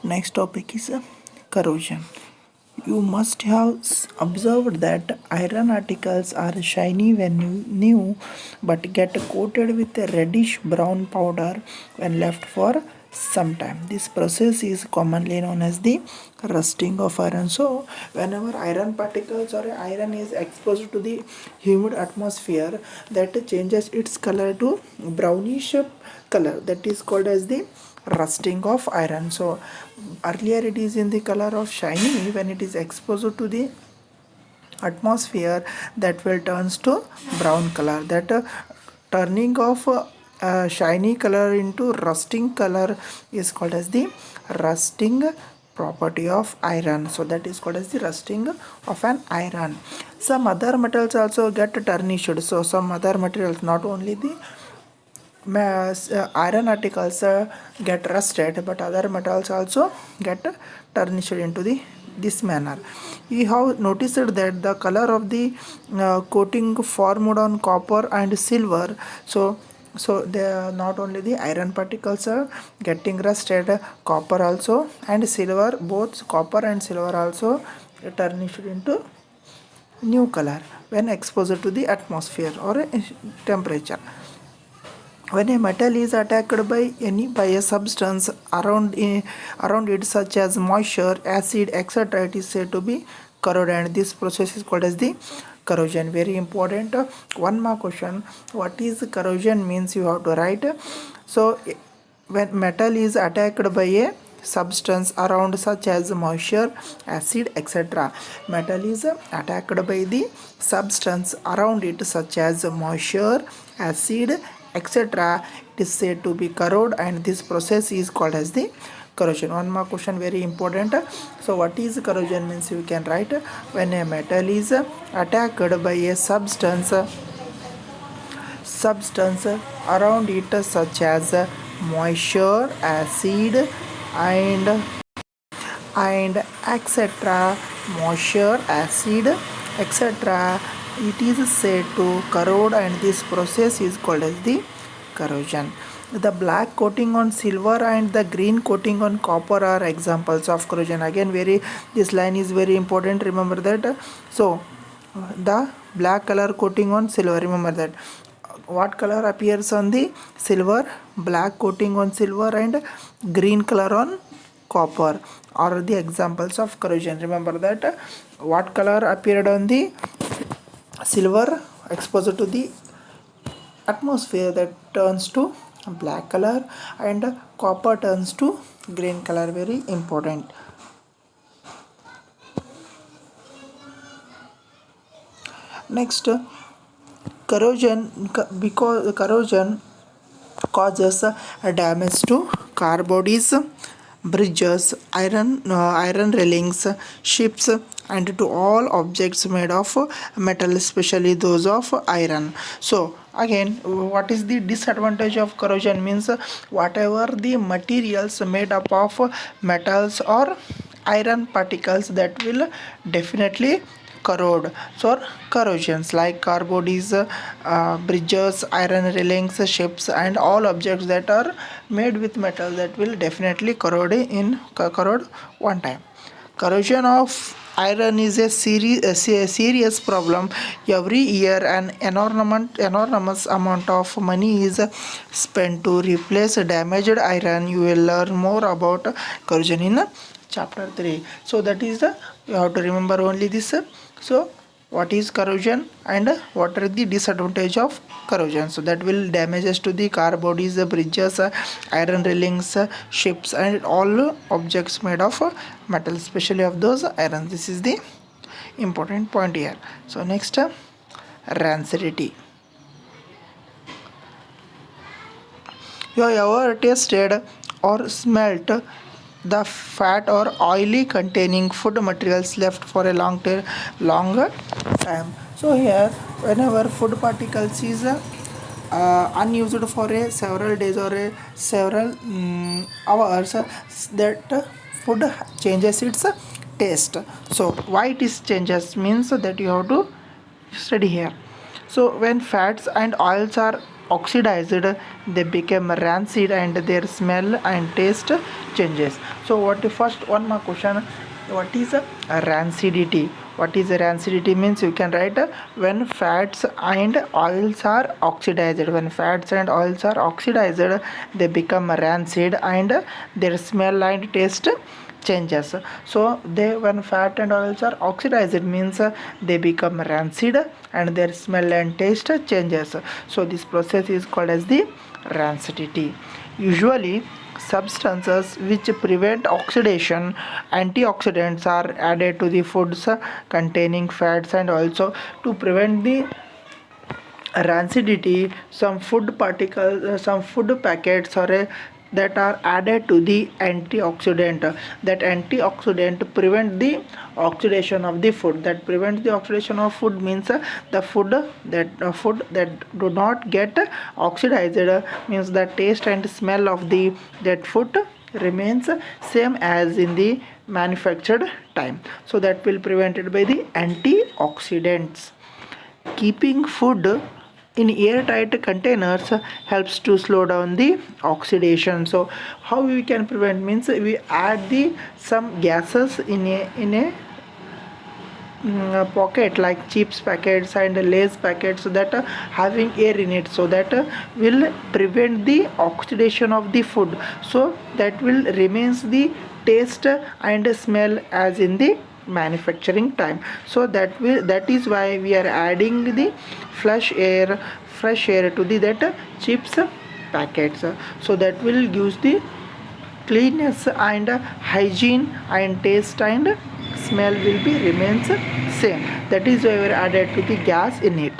Next topic is corrosion. You must have observed that iron articles are shiny when new but get coated with a reddish brown powder when left for some time. This process is commonly known as the rusting of iron. So whenever iron particles or iron is exposed to the humid atmosphere, that changes its color to brownish color, that is called as the rusting of iron. So earlier it is in the color of shiny. When it is exposed to the atmosphere, that will turns to brown color. That turning of shiny color into rusting color is called as the rusting property of iron. So that is called as the rusting of an iron. Some other metals also get tarnished. So some other materials, not only the iron articles get rusted, but other metals also get tarnished into the this manner. You have noticed that the color of the coating formed on copper and silver. So they are not only the iron particles are getting rusted, copper also and silver, both copper and silver also tarnished into new color when exposed to the atmosphere or temperature. When a metal is attacked by a substance around it, such as moisture, acid, etc., it is said to be corrode, and this process is called as the corrosion. Very important. One more question: what is corrosion? Means you have to write. So when metal is attacked by a substance around, such as moisture, acid, etc., metal is attacked by the substance around it, such as moisture, acid, etc., it is said to be corrode, and this process is called as the corrosion. One more question, very important. So what is corrosion? Means you can write: when a metal is attacked by a substance around it, such as moisture, acid, and etc., moisture, acid, etc., it is said to corrode, and this process is called as the corrosion. The black coating on silver and the green coating on copper are examples of corrosion. Again, this line is very important, remember that. So the black color coating on silver, remember that. What color appears on the silver? Black coating on silver and green color on copper are the examples of corrosion. Remember that. What color appeared on the silver exposed to the atmosphere, that turns to black color, and copper turns to green color. Very important. Next, because corrosion causes damage to car bodies, bridges, iron railings, ships, and to all objects made of metal, especially those of iron. So again, what is the disadvantage of corrosion? Means whatever the materials made up of metals or iron particles, that will definitely corrode. So corrosions like car bodies, bridges, iron railings, ships, and all objects that are made with metal, that will definitely corrode one time. Corrosion of iron is a serious problem. Every year an enormous amount of money is spent to replace damaged iron. You will learn more about corrosion in chapter 3. So that is you have to remember only this. So what is corrosion and what are the disadvantage of corrosion? So that will damages to the car bodies, bridges, iron railings, ships, and all objects made of metal, especially of those iron. This is the important point here. So next, rancidity. You have ever tasted or smelt the fat or oily containing food materials left for a longer time? So here, whenever food particles is unused for a several days or a several hours, that food changes its taste. So why it is changes? Means that you have to study here. So when fats and oils are oxidized, they become rancid and their smell and taste changes. So what the first one more question, what is a rancidity? What is a rancidity means you can write when fats and oils are oxidized. When fats and oils are oxidized, they become rancid and their smell and taste changes. So they, when fat and oils are oxidized means they become rancid and their smell and taste changes. So this process is called as the rancidity. Usually substances which prevent oxidation, antioxidants, are added to the foods containing fats and also to prevent the rancidity. Some food particles, some food packets or that are added to the antioxidant. That antioxidant prevent the oxidation of the food. That prevents the oxidation of food means the food that do not get oxidized, means the taste and smell of the that food remains same as in the manufactured time. So that will prevented by the antioxidants. Keeping food in airtight containers helps to slow down the oxidation. So how we can prevent means we add the some gases in a pocket like chips packets and lays packets that having air in it, so that will prevent the oxidation of the food, so that will remains the taste and smell as in the manufacturing time. So that is why we are adding the fresh air to the that chips packets, so that will use the cleanness and hygiene and taste and smell will be remains same. That is why we are added to the gas in it.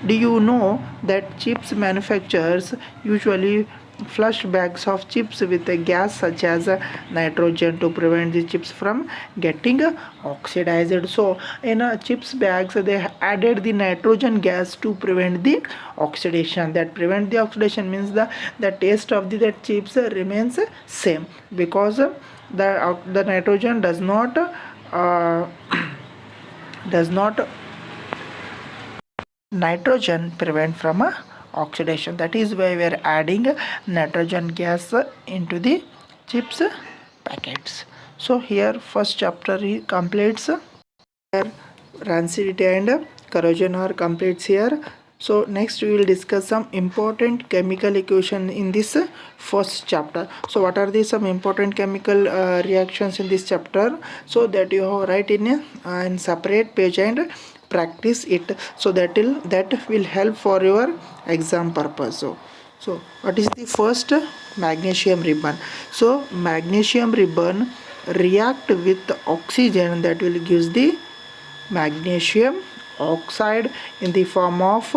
Do you know that chips manufacturers usually flush bags of chips with a gas such as nitrogen to prevent the chips from getting oxidized? So in chips bags they added the nitrogen gas to prevent the oxidation. That prevent the oxidation means the taste of the that chips remains same, because the nitrogen uh, does not nitrogen prevent from oxidation. That is why we are adding nitrogen gas into the chips packets. So here first chapter completes. Here rancidity and corrosion are completes here. So next we will discuss some important chemical equation in this first chapter. So what are the some important chemical reactions in this chapter, so that you have write in separate page and practice it, so that will help for your exam purpose. So what is the first? Magnesium ribbon. So magnesium ribbon react with oxygen, that will gives the magnesium oxide in the form of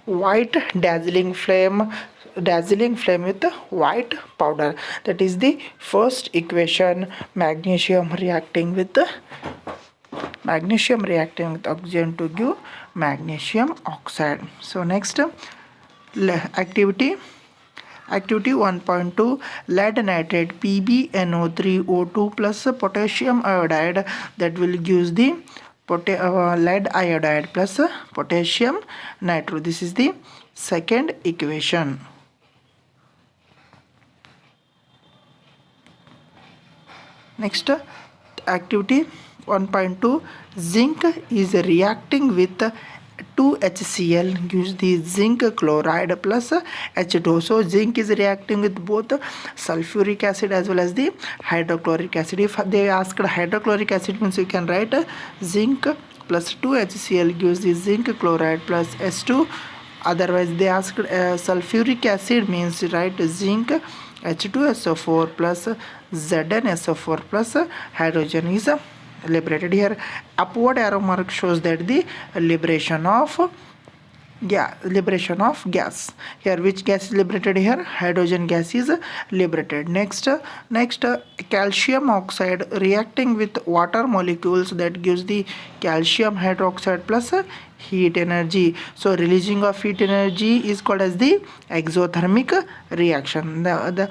white dazzling flame with white powder. That is the first equation, magnesium reacting with oxygen to give magnesium oxide. So next activity 1.2, lead nitrate PbNO3O2 plus potassium iodide, that will give the lead iodide plus potassium nitro. This is the second equation. Next activity 1.2, zinc is reacting with 2HCl, gives the zinc chloride plus H2O. So zinc is reacting with both sulfuric acid as well as the hydrochloric acid. If they asked hydrochloric acid means you can write zinc plus 2HCl gives the zinc chloride plus H2. Otherwise they asked sulfuric acid means write zinc H2SO4 plus ZnSO4 plus hydrogen is liberated. Here upward arrow mark shows that the liberation of gas. Here which gas is liberated? Here hydrogen gas is liberated. Next calcium oxide reacting with water molecules, that gives the calcium hydroxide plus heat energy. So releasing of heat energy is called as the exothermic reaction. The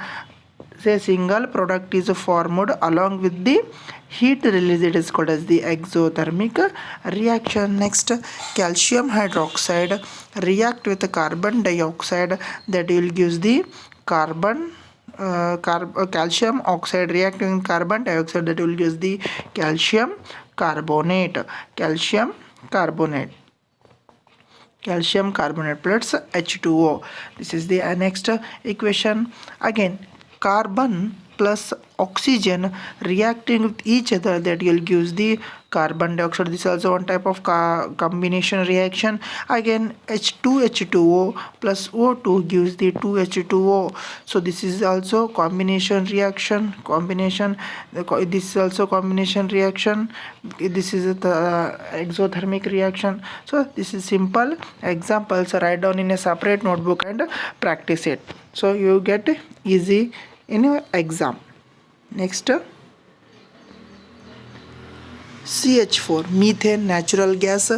say single product is formed along with the heat release, it is called as the exothermic reaction. Next, calcium hydroxide react with carbon dioxide, that will gives the carbon calcium oxide reacting with carbon dioxide, that will gives the calcium carbonate. calcium carbonate calcium carbonate plus H2O. This is the next equation. Again, carbon plus oxygen reacting with each other, that will gives the carbon dioxide. This is also one type of combination reaction. Again, H2H2O plus O2 gives the 2H2O. So this is also combination reaction. This is also combination reaction. This is the exothermic reaction. So this is simple examples. Write down in a separate notebook and practice it, so you get easy in your exam. Next, CH4 methane natural gas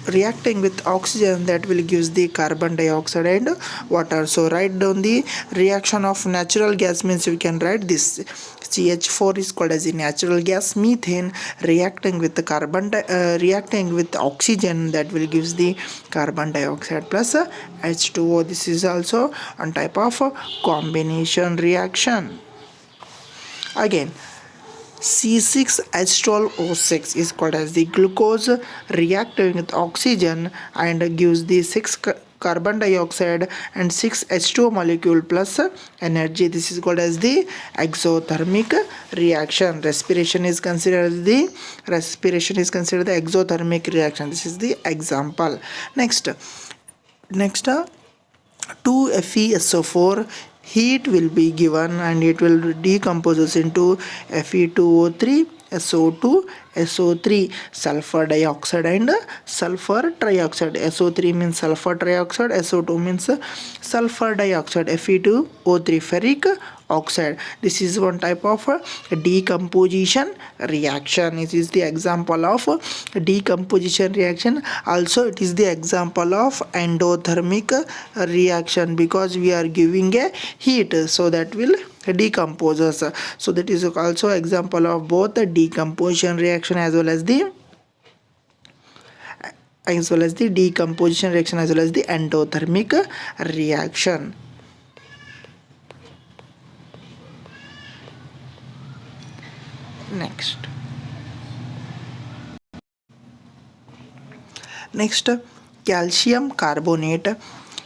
reacting with oxygen, that will gives the carbon dioxide and water. So write down the reaction of natural gas, means you can write this. CH4 is called as the natural gas. Methane reacting with the reacting with oxygen, that will gives the carbon dioxide plus H2O. This is also one type of combination reaction. Again, C6H12O6 is called as the glucose reacting with oxygen and gives the 6 carbon dioxide and 6 H2O molecule plus energy. This is called as the exothermic reaction. Respiration is considered the exothermic reaction. This is the example. Next, 2FeSO4 heat will be given and it will decompose into Fe2O3, SO2, SO3, sulfur dioxide and sulfur trioxide. SO3 means sulfur trioxide, SO2 means sulfur dioxide, Fe2O3 ferric oxide. This is one type of decomposition reaction. It is the example of decomposition reaction. Also, it is the example of endothermic reaction, because we are giving a heat, so that will decompose us. So that is also example of both the decomposition reaction as well as the decomposition reaction as well as the endothermic reaction. Next, calcium carbonate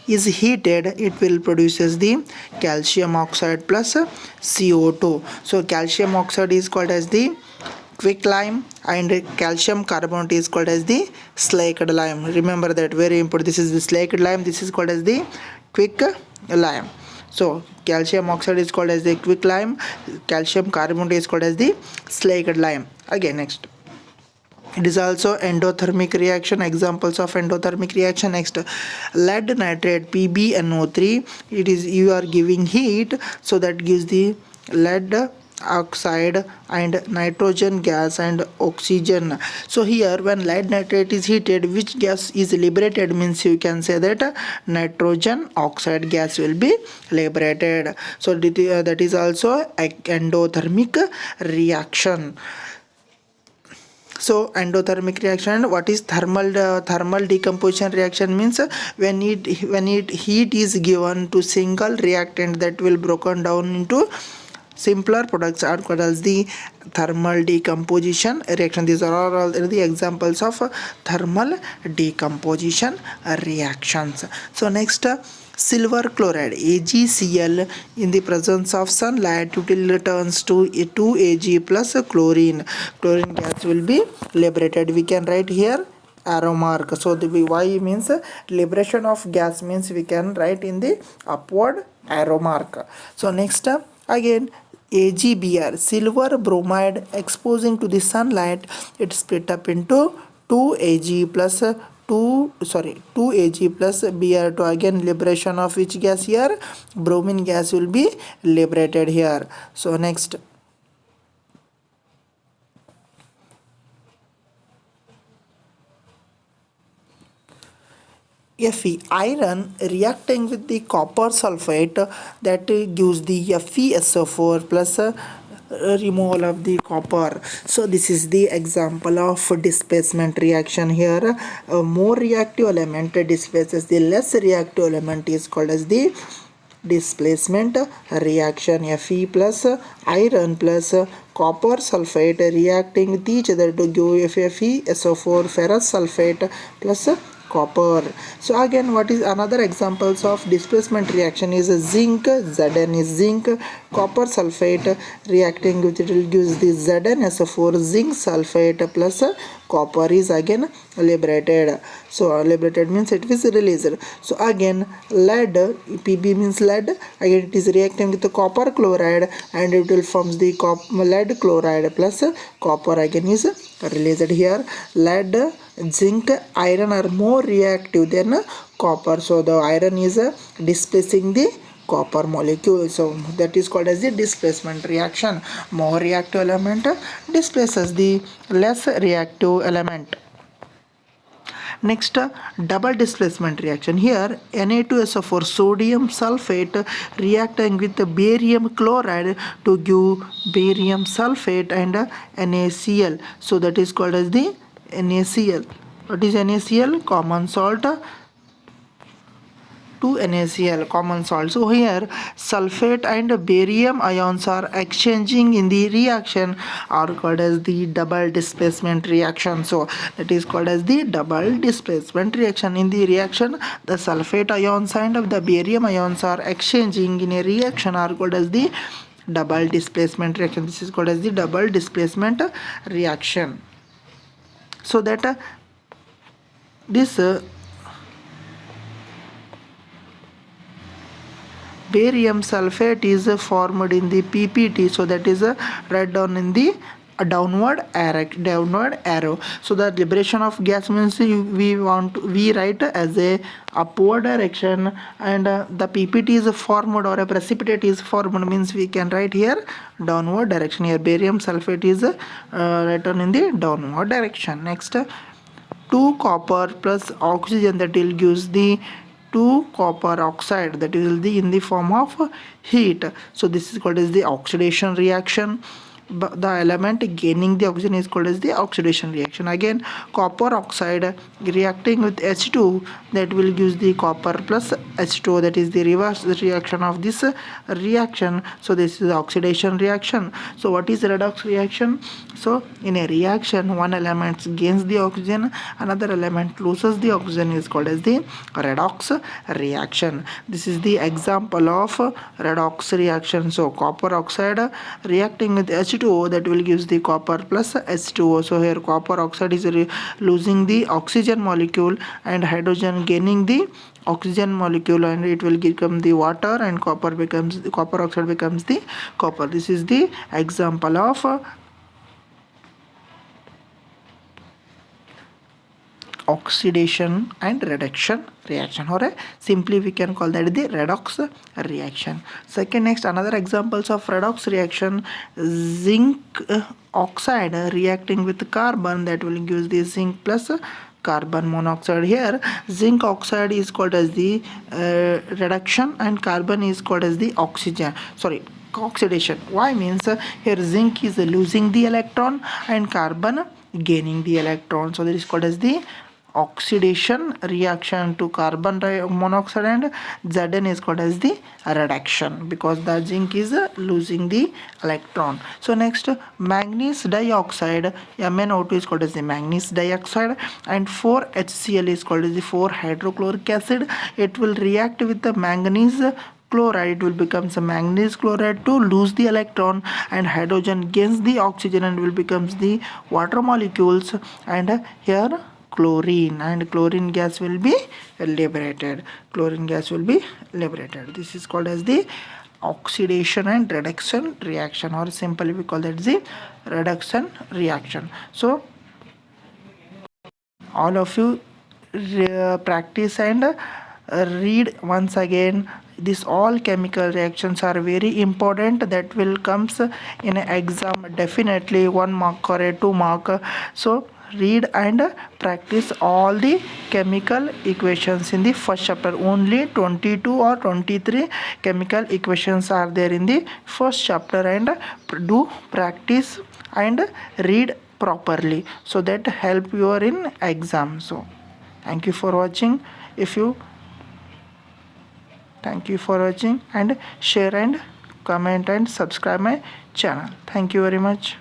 is heated, it will produces the calcium oxide plus CO2. So calcium oxide is called as the quicklime and calcium carbonate is called as the slaked lime. Remember that, very important. This is the slaked lime, this is called as the quick lime. So calcium oxide is called as the quicklime, calcium carbonate is called as the slaked lime. Again, next, it is also endothermic reaction. Examples of endothermic reaction. Next, lead nitrate PbNO3, it is, you are giving heat, so that gives the lead oxide and nitrogen gas and oxygen. So here, when lead nitrate is heated, which gas is liberated, means you can say that nitrogen oxide gas will be liberated. So that is also endothermic reaction. So endothermic reaction. What is thermal decomposition reaction? Means when heat is given to single reactant, that will broken down into simpler products are called as the thermal decomposition reaction. These are all the examples of thermal decomposition reactions. So next, silver chloride AgCl in the presence of sunlight, it will turns to 2Ag plus chlorine. Chlorine gas will be liberated. We can write here arrow mark. So the Y means liberation of gas, means we can write in the upward arrow mark. So next, again, AgBr silver bromide exposing to the sunlight, it split up into 2Ag plus 2Ag plus Br2. Again, liberation of which gas here? Bromine gas will be liberated here. So next, Fe iron reacting with the copper sulfate that gives the FeSO4 plus removal of the copper. So this is the example of displacement reaction here. A more reactive element displaces the less reactive element is called as the displacement reaction. Fe plus iron plus copper sulfate reacting with each other to give FeSO4 ferrous sulfate plus copper. So again, what is another examples of displacement reaction is zinc. Zn is zinc, copper sulfate reacting with it will gives the ZnSO4 zinc sulfate plus copper is again liberated. So liberated means it is released. So again, lead, Pb means lead, again it is reacting with the copper chloride and it will forms the lead chloride plus copper again is released here. Lead, zinc, iron are more reactive than copper, so the iron is displacing the copper molecule, so that is called as the displacement reaction. More reactive element displaces the less reactive element. Next, double displacement reaction. Here Na2SO4 sodium sulfate reacting with barium chloride to give barium sulfate and NaCl. So that is called as the NaCl. What is NaCl? Common salt to NaCl, common salt. So here sulfate and barium ions are exchanging in the reaction are called as the double displacement reaction. So that is called as the double displacement reaction. In the reaction, the sulfate ions and the barium ions are exchanging in a reaction are called as the double displacement reaction. This is called as the double displacement reaction. So that this barium sulfate is formed in the PPT, so that is write down in the downward arrow. So the liberation of gas means we write as a upward direction, and the PPT is formed or a precipitate is formed means we can write here downward direction. Here barium sulfate is written in the downward direction. Next, 2 copper plus oxygen, that will gives the 2 copper oxide, that will be in the form of heat. So this is called as the oxidation reaction. But the element gaining the oxygen is called as the oxidation reaction. Again, copper oxide reacting with H2, that will give the copper plus H2, that is the reverse reaction of this reaction. So this is the oxidation reaction. So what is redox reaction? So in a reaction, one element gains the oxygen, another element loses the oxygen is called as the redox reaction. This is the example of redox reaction. So copper oxide reacting with H2, that will gives the copper plus H2O. So here copper oxide is losing the oxygen molecule and hydrogen gaining the oxygen molecule, and it will become the water, and copper oxide becomes the copper. This is the example of oxidation and reduction reaction, or simply we can call that the redox reaction. Second, next, another examples of redox reaction: zinc oxide reacting with carbon, that will give the zinc plus carbon monoxide. Here zinc oxide is called as the reduction and carbon is called as the oxidation. Why means here zinc is losing the electron and carbon gaining the electron, so that is called as the oxidation reaction to carbon monoxide, and Zn is called as the reduction because the zinc is losing the electron. So next, manganese dioxide, MnO2 is called as the manganese dioxide, and 4HCl is called as the 4-hydrochloric acid. It will react with the manganese chloride, it will become some manganese chloride to lose the electron, and hydrogen gains the oxygen and will becomes the water molecules, and here chlorine, and chlorine gas will be liberated. This is called as the oxidation and reduction reaction, or simply we call that the reduction reaction. So all of you practice and read once again. These all chemical reactions are very important, that will comes in an exam definitely 1 mark or a 2 mark. So read and practice all the chemical equations in the first chapter. Only 22 or 23 chemical equations are there in the first chapter, and do practice and read properly, so that help you are in exam. So thank you for watching. If you Thank you for watching, and share and comment and subscribe my channel. Thank you very much.